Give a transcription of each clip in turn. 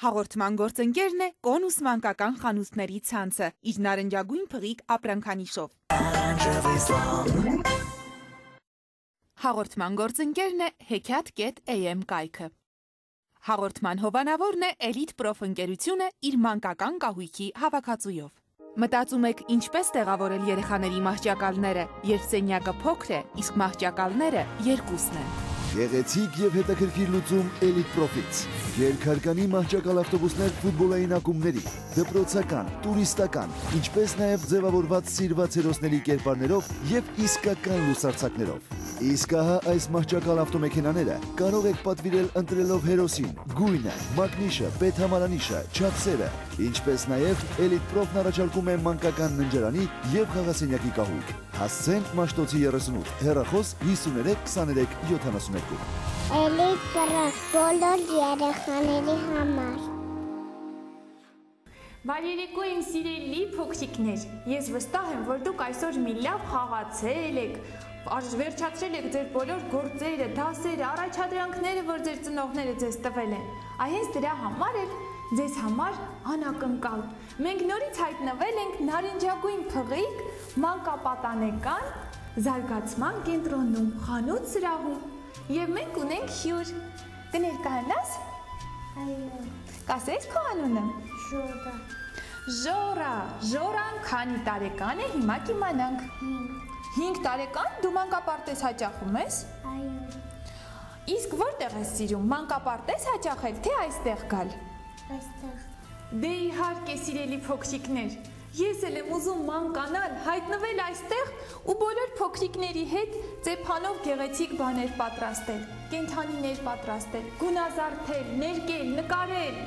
Հաղորդման գործընկերն է Կոնուս մանկական խանութների ցանցը, իր նարնջագույն փղիկ ապրանքանիշով։ Հաղորդման գործընկերն է Հեքիաթ.am կայքը։ Հաղորդման հովանավորն է Էլիտ Պրոֆ ընկերությունը իր մանկական կահույքի հավաքածուով։ Մտածում եք ինչպես տեղավորել երեխաների մահճակալները, երբ սենյակը փոքր է, իսկ մահճակալները երկուսն են։ Գեղեցիկ եւ հետաքրքիր լուծում Էլիտ Պրոֆից։ Երկհարկանի մահճակալ ավտոբուսներ ֆուտբոլային ակումբների, դպրոցական, տուրիստական, ինչպես նաեւ ձևավորված սիրված հերոսների կերպարներով եւ իսկական լուսարձակներով։ Իսկ ահա այս մահճակալ ավտոմեքենաները կարող եք պատվիրել ընտրելով հերոսին, գույնը, մակնիշը, պետհամարանիշը, չափսերը, ինչպես նաեւ Էլիտ Պրոֆն առաջարկում է մանկական ննջարանի եւ խաղասենյակի կահույք։ Հասցեն Մաշտոցի 38, հեռախոս 53 23 72։ Էլիտ Պրոֆ, բոլոր երեխաների համար։ Բարերեկո իմ սիրելի փոքրիկներ, ես վստահ եմ, որ դուք այսօր մի լավ խաղացել եք, վերջացրել եք ձեր բոլոր գործերը, դասերը, առաջադրանքները, որ ձեր ծնողները ձեզ տվել են։ Այս դրա համար էլ ձեզ համար անակնկալ։ Մենք նորից հայտնվել ենք նարնջագույն փղիկ մանկապատանեկան զարգացման կենտրոնում, խանութ սրահում, եւ մենք ունենք հյուր։ Կներկայանաս։ Այո։ Կասես քո անունը։ Ժորա։ Ժորա, Ժորան քանի տարեկան է, հիմա կիմանանք։ 5 տարեկան, դու մանկապարտեզ հաճախում ես։ Այո։ Իսկ որտեղ ես սիրում, մանկապարտեզ հաճախել, թե այստեղ գալ։ Այստեղ։ Դե իհարկե սիրելի փոքրիկներ, ես էլ եմ ուզում մանկանալ, հայտնվել այստեղ ու բոլոր փոքրիկների հետ ծեփանով գեղեցիկ բաներ պատրաստել, կենդանիներ պատրաստել, գունազարդել, ներկել, նկարել։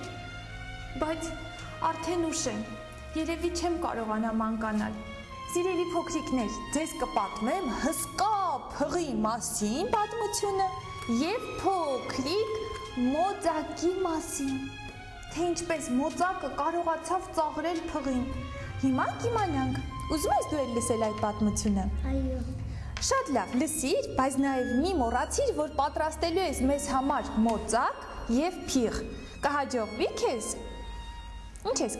Բայց արդեն ուշ է, երևի չեմ կարողանա մանկանալ։ Սիրելի փոքրիկներ, ձեզ կպատմեմ հսկա փղի մասին պատմությունը եւ փոքրիկ մոծակի մասին, թե ինչպես մոծակը կարողացավ ծաղրել փղին։ Հիմա կիմանանք։ Ուզում ես դու էլ լսել այդ պատմությունը։ Այո։ Շատ լավ, լսիր, բայց նաեւ մի մոռացիր, որ պատրաստելու ես մեզ համար մոծակ եւ փիղ։ Կհաջողվի քեզ։ Ինչ ես